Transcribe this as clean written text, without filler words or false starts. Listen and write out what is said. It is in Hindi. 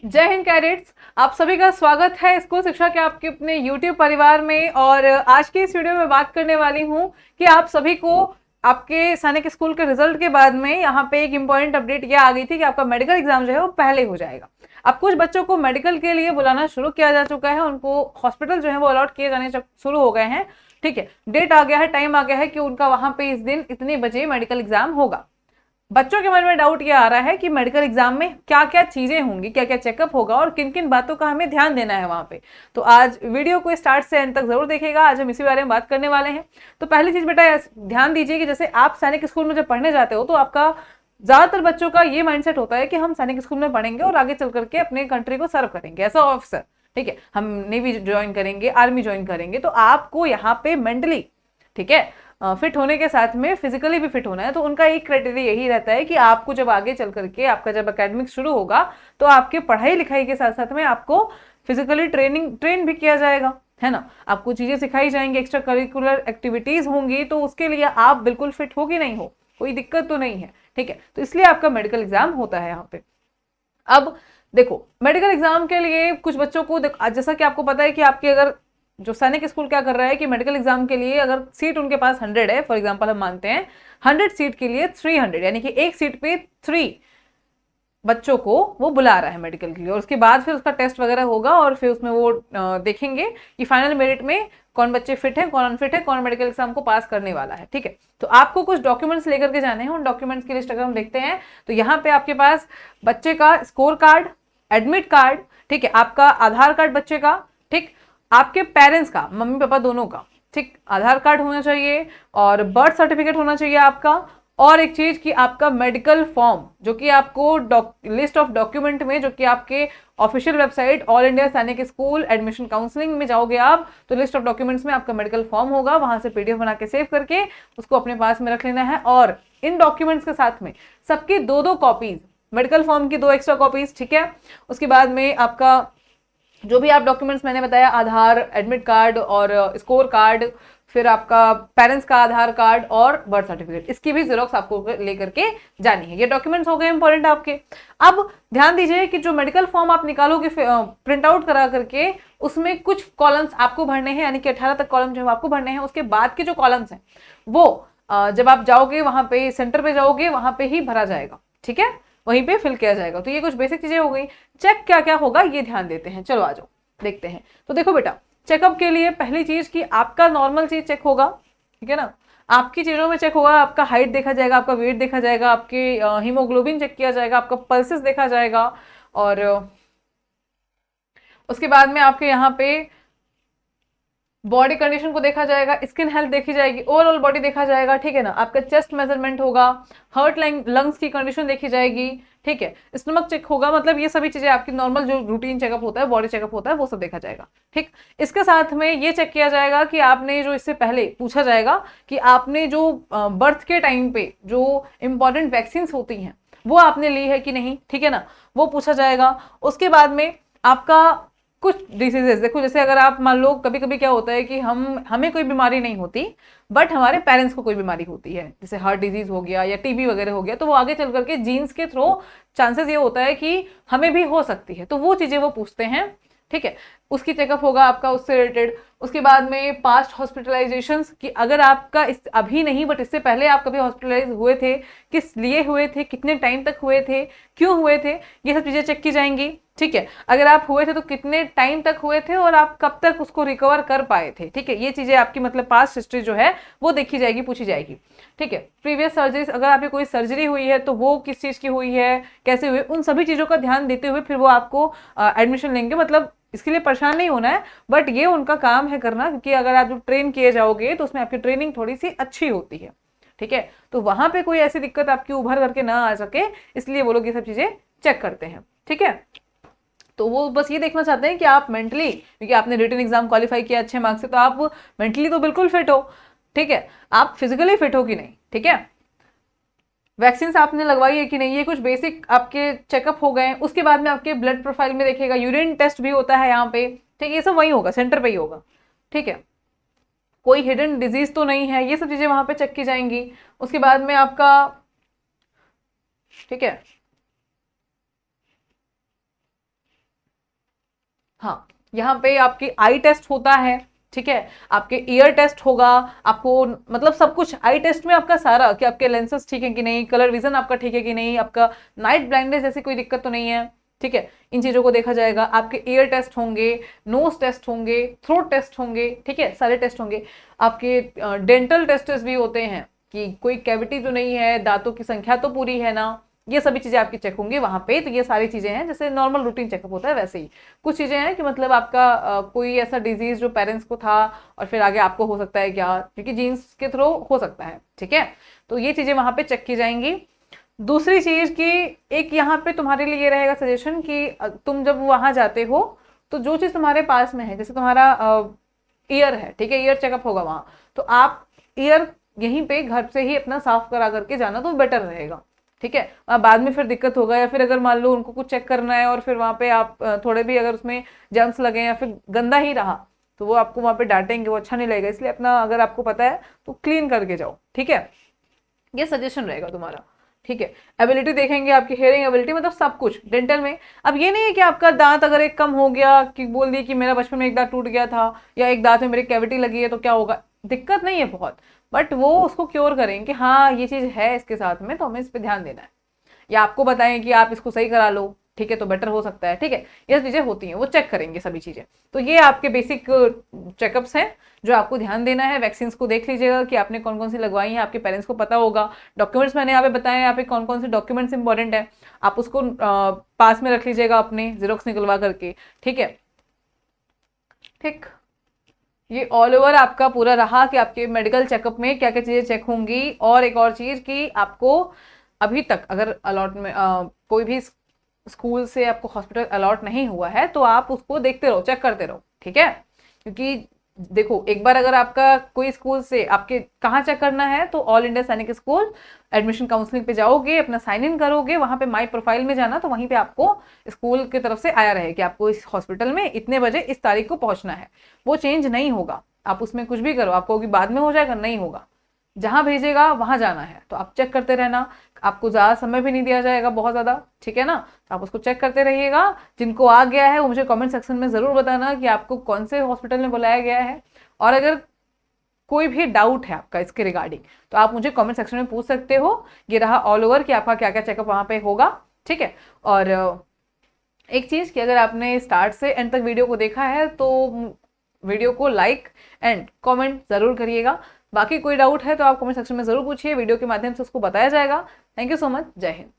जय हिंद कैडेट्स। आप सभी का स्वागत है स्कूल शिक्षा के आपके अपने YouTube परिवार में। और आज की इस वीडियो में बात करने वाली हूं कि आप सभी को आपके सैनिक स्कूल के रिजल्ट के बाद में यहाँ पे एक इम्पॉर्टेंट अपडेट यह आ गई थी कि आपका मेडिकल एग्जाम जो है वो पहले हो जाएगा। अब कुछ बच्चों को मेडिकल के लिए बुलाना शुरू किया जा चुका है, उनको हॉस्पिटल जो है वो अलॉट किए जाने शुरू हो गए हैं। ठीक है, डेट आ गया है, टाइम आ गया है कि उनका वहां पे इस दिन इतने बजे मेडिकल एग्जाम होगा। बच्चों के मन में डाउट ये आ रहा है कि मेडिकल एग्जाम में क्या क्या चीजें होंगी, क्या क्या चेकअप होगा और किन किन बातों का हमें ध्यान देना है वहां पे। तो आज वीडियो को स्टार्ट से एंड तक जरूर देखिएगा, आज हम इसी बारे में बात करने वाले हैं। तो पहली चीज बेटा ध्यान दीजिए कि जैसे आप सैनिक स्कूल में जब पढ़ने जाते हो तो आपका ज्यादातर बच्चों का ये माइंडसेट होता है कि हम सैनिक स्कूल में पढ़ेंगे और आगे चल करके अपने कंट्री को सर्व करेंगे एज अ ऑफिसर। ठीक है, हम नेवी ज्वाइन करेंगे, आर्मी ज्वाइन करेंगे। तो आपको यहाँ पे मेंटली, ठीक है, फिट होने के साथ में फिजिकली भी फिट होना है। तो उनका एक क्राइटेरिया यही रहता है कि आपको जब आगे चल करके आपका जब एकेडमिक शुरू होगा तो आपके पढ़ाई लिखाई के साथ साथ में आपको फिजिकली ट्रेन भी किया जाएगा, है ना। आपको चीजें सिखाई जाएंगी, एक्स्ट्रा करिकुलर एक्टिविटीज होंगी, तो उसके लिए आप बिल्कुल फिट हो कि नहीं हो, कोई दिक्कत तो नहीं है। ठीक है, तो इसलिए आपका मेडिकल एग्जाम होता है यहाँ पे। अब देखो, मेडिकल एग्जाम के लिए कुछ बच्चों को जैसा कि आपको पता है कि आपके अगर जो सैनिक स्कूल क्या कर रहा है कि मेडिकल एग्जाम के लिए अगर सीट उनके पास 100 है, फॉर एग्जांपल हम मानते हैं 100 सीट के लिए 300, यानी कि एक सीट पे 3 बच्चों को वो बुला रहा है मेडिकल के लिए। और उसके बाद फिर उसका टेस्ट वगैरह होगा और फिर उसमें वो देखेंगे कि फाइनल मेरिट में कौन बच्चे फिट है, कौन अनफिट है, कौन मेडिकल एग्जाम को पास करने वाला है। ठीक है, तो आपको कुछ डॉक्यूमेंट्स लेकर के जाने हैं। उन डॉक्यूमेंट्स की लिस्ट अगर हम देखते हैं तो यहाँ पे आपके पास बच्चे का स्कोर कार्ड, एडमिट कार्ड, ठीक है, आपका आधार कार्ड बच्चे का, ठीक, आपके पेरेंट्स का, मम्मी पापा दोनों का, ठीक, आधार कार्ड होना चाहिए और बर्थ सर्टिफिकेट होना चाहिए आपका। और एक चीज कि आपका मेडिकल फॉर्म, जो कि आपको लिस्ट ऑफ डॉक्यूमेंट में, जो कि आपके ऑफिशियल वेबसाइट ऑल इंडिया सैनिक स्कूल एडमिशन काउंसलिंग में जाओगे आप तो लिस्ट ऑफ डॉक्यूमेंट्स में आपका मेडिकल फॉर्म होगा, वहां से पीडीएफ बना के सेव करके उसको अपने पास में रख लेना है। और इन डॉक्यूमेंट्स के साथ में सबकी दो दो कॉपीज, मेडिकल फॉर्म की 2 एक्स्ट्रा कॉपीज, ठीक है। उसके बाद में आपका जो भी आप डॉक्यूमेंट्स मैंने बताया, आधार, एडमिट कार्ड और स्कोर कार्ड, फिर आपका पेरेंट्स का आधार कार्ड और बर्थ सर्टिफिकेट, इसकी भी जेरोक्स आपको लेकर के जानी है। ये डॉक्यूमेंट्स हो गए इंपॉर्टेंट आपके। अब ध्यान दीजिए कि जो मेडिकल फॉर्म आप निकालोगे प्रिंट आउट करा करके, उसमें कुछ कॉलम्स आपको भरने हैं, यानी कि 18 तक कॉलम जो आपको भरने हैं। उसके बाद के जो कॉलम्स हैं वो जब आप जाओगे वहां पे, सेंटर पे जाओगे, वहां पे ही भरा जाएगा। ठीक है, वहीं पे फिल किया जाएगा। तो ये कुछ बेसिक चीजें हो गई। चेक क्या क्या होगा ये ध्यान देते हैं, चलो आ जाओ देखते हैं। तो देखो बेटा, चेकअप के लिए पहली चीज कि आपका नॉर्मल चीज चेक होगा, ठीक है ना। आपकी चीजों में चेक होगा, आपका हाइट देखा जाएगा, आपका वेट देखा जाएगा, आपके हीमोग्लोबिन चेक किया जाएगा, आपका पल्सेस देखा जाएगा। और उसके बाद में आपके यहाँ पे बॉडी कंडीशन को देखा जाएगा, स्किन हेल्थ देखी जाएगी, ओवरऑल बॉडी देखा जाएगा, ठीक है ना। आपका चेस्ट मेजरमेंट होगा, हार्ट लंग्स की कंडीशन देखी जाएगी, ठीक है। स्टमक चेक होगा, मतलब ये सभी चीजें आपकी नॉर्मल जो रूटीन चेकअप होता है, बॉडी चेकअप होता है, वो सब देखा जाएगा। ठीक, इसके साथ में ये चेक किया जाएगा कि आपने जो, इससे पहले पूछा जाएगा कि आपने जो बर्थ के टाइम पे जो इंपॉर्टेंट वैक्सीन होती हैं वो आपने ली है कि नहीं, ठीक है ना, वो पूछा जाएगा। उसके बाद में आपका कुछ डिसीजेस देखो, जैसे अगर आप मान लो, कभी कभी क्या होता है कि हमें कोई बीमारी नहीं होती बट हमारे पेरेंट्स को कोई बीमारी होती है, जैसे हार्ट डिजीज हो गया या टीबी वगैरह हो गया, तो वो आगे चल करके जीन्स के थ्रू चांसेस ये होता है कि हमें भी हो सकती है, तो वो चीजें वो पूछते हैं। ठीक है, उसकी चेकअप होगा आपका उससे रिलेटेड। उसके बाद में पास्ट हॉस्पिटलाइजेशंस की, अगर आपका अभी नहीं बट इससे पहले आप कभी हॉस्पिटलाइज हुए थे, किस लिए हुए थे, कितने टाइम तक हुए थे, क्यों हुए थे, ये सब चीजें चेक की जाएंगी। ठीक है, अगर आप हुए थे तो कितने टाइम तक हुए थे और आप कब तक उसको रिकवर कर पाए थे। ठीक है, ये चीजें आपकी मतलब पास्ट हिस्ट्री जो है वो देखी जाएगी, पूछी जाएगी। ठीक है, प्रीवियस सर्जरीज, अगर आपकी कोई सर्जरी हुई है तो वो किस चीज की हुई है, कैसे हुई, उन सभी चीजों का ध्यान देते हुए फिर वो आपको एडमिशन लेंगे। मतलब इसके लिए परेशान नहीं होना है, बट ये उनका काम है करना, क्योंकि अगर आप जो ट्रेन किए जाओगे तो उसमें आपकी ट्रेनिंग थोड़ी सी अच्छी होती है। ठीक है, तो वहां पे कोई ऐसी दिक्कत आपकी उभर करके ना आ सके, इसलिए वो लोग ये सब चीजें चेक करते हैं। ठीक है, तो वो बस ये देखना चाहते हैं कि आप मेंटली, क्योंकि आपने रिटन एग्जाम क्वालिफाई किया अच्छे मार्क्स से, तो आप मेंटली तो बिल्कुल फिट हो, ठीक है, आप फिजिकली फिट हो कि नहीं। ठीक है, वैक्सीन आपने लगवाई है कि नहीं, ये कुछ बेसिक आपके चेकअप हो गए। उसके बाद में आपके ब्लड प्रोफाइल में देखेगा, यूरिन टेस्ट भी होता है यहाँ पे, ठीक है, ये सब वही होगा, सेंटर पे ही होगा। ठीक है, कोई हिडन डिजीज तो नहीं है, ये सब चीजें वहां पे चेक की जाएंगी। उसके बाद में आपका, ठीक है, हाँ, यहाँ पे आपकी आई टेस्ट होता है, ठीक है, आपके ईयर टेस्ट होगा, आपको मतलब सब कुछ आई टेस्ट में आपका सारा, कि आपके लेंसेस ठीक है कि नहीं, कलर विजन आपका ठीक है कि नहीं, आपका नाइट ब्लाइंडनेस जैसी कोई दिक्कत तो नहीं है, ठीक है, इन चीजों को देखा जाएगा। आपके ईयर टेस्ट होंगे, नोज टेस्ट होंगे, थ्रोट टेस्ट होंगे, ठीक है, सारे टेस्ट होंगे। आपके डेंटल टेस्ट भी होते हैं कि कोई कैविटी तो नहीं है, दांतों की संख्या तो पूरी है ना, ये सभी चीजें आपकी चेक होंगी वहां पे। तो ये सारी चीजें हैं जैसे नॉर्मल रूटीन चेकअप होता है वैसे ही। कुछ चीजें हैं कि मतलब आपका कोई ऐसा डिजीज जो पेरेंट्स को था और फिर आगे आपको हो सकता है क्या, क्योंकि जीन्स के थ्रू हो सकता है, ठीक है, तो ये चीजें वहां पे चेक की जाएंगी। दूसरी चीज की एक यहाँ पे तुम्हारे लिए ये रहेगा सजेशन कि तुम जब वहां जाते हो तो जो चीज तुम्हारे पास में है, जैसे तुम्हारा ईयर है, ठीक है, ईयर चेकअप होगा वहां, तो आप ईयर यहीं पे घर से ही अपना साफ करा करके जाना तो बेटर रहेगा, ठीक है। बाद में फिर दिक्कत होगा, या फिर अगर मान लो उनको कुछ चेक करना है और फिर वहां पे आप थोड़े भी अगर उसमें जर्म्स लगे या फिर गंदा ही रहा तो वो आपको वहां पे डांटेंगे, वो अच्छा नहीं लगेगा। इसलिए अपना अगर आपको पता है तो क्लीन करके जाओ, ठीक है, ये सजेशन रहेगा तुम्हारा, ठीक है। एबिलिटी देखेंगे, आपकी हेयरिंग एबिलिटी, मतलब सब कुछ डेंटल में। अब ये नहीं है कि आपका दांत अगर एक कम हो गया कि बोल दिए कि मेरा बचपन में एक दांत टूट गया था या एक दांत में मेरी कैविटी लगी है तो क्या होगा, दिक्कत नहीं है बहुत, बट वो उसको क्योर करेंगे कि हाँ ये चीज है इसके साथ में तो हमें इस पर ध्यान देना है, या आपको बताएं कि आप इसको सही करा लो, ठीक है, तो बेटर हो सकता है, ठीक है, ये चीजें होती हैं, वो चेक करेंगे सभी चीजें। तो ये आपके बेसिक चेकअप्स हैं जो आपको ध्यान देना है। वैक्सीन को देख लीजिएगा कि आपने कौन कौन सी लगवाई हैं, आपके पेरेंट्स को पता होगा। डॉक्यूमेंट्स मैंने यहाँ पे बताए, यहाँ पे कौन कौन से डॉक्यूमेंट्स इंपॉर्टेंट है, आप उसको पास में रख लीजिएगा अपने, जीरोक्स निकलवा करके, ठीक है, ठीक। ये ऑल ओवर आपका पूरा रहा कि आपके मेडिकल चेकअप में क्या क्या चीजें चेक होंगी। और एक और चीज कि आपको अभी तक अगर अलॉट में कोई भी स्कूल से आपको हॉस्पिटल अलॉट नहीं हुआ है तो आप उसको देखते रहो, चेक करते रहो, ठीक है, क्योंकि देखो एक बार अगर आपका कोई स्कूल से आपके कहाँ चेक करना है तो ऑल इंडिया सैनिक स्कूल एडमिशन काउंसलिंग पे जाओगे, अपना साइन इन करोगे, वहां पे माई प्रोफाइल में जाना, तो वहीं पे आपको स्कूल की तरफ से आया रहे कि आपको इस हॉस्पिटल में इतने बजे इस तारीख को पहुंचना है। वो चेंज नहीं होगा, आप उसमें कुछ भी करो, आपको बाद में हो जाएगा, नहीं होगा, जहां भेजेगा वहां जाना है, तो आप चेक करते रहना। आपको ज्यादा समय भी नहीं दिया जाएगा बहुत ज्यादा, ठीक है ना, तो आप उसको चेक करते रहिएगा। जिनको आ गया है वो मुझे कमेंट सेक्शन में जरूर बताना कि आपको कौन से हॉस्पिटल में बुलाया गया है। और अगर कोई भी डाउट है आपका इसके रिगार्डिंग तो आप मुझे कमेंट सेक्शन में पूछ सकते हो। ये रहा ऑल ओवर कि आपका क्या क्या चेकअप वहां पे होगा, ठीक है। और एक चीज कि अगर आपने स्टार्ट से एंड तक वीडियो को देखा है तो वीडियो को लाइक एंड कमेंट जरूर करिएगा। बाकी कोई डाउट है तो आप कमेंट सेक्शन में जरूर पूछिए, वीडियो के माध्यम से उसको बताया जाएगा। थैंक यू सो मच, जय हिंद।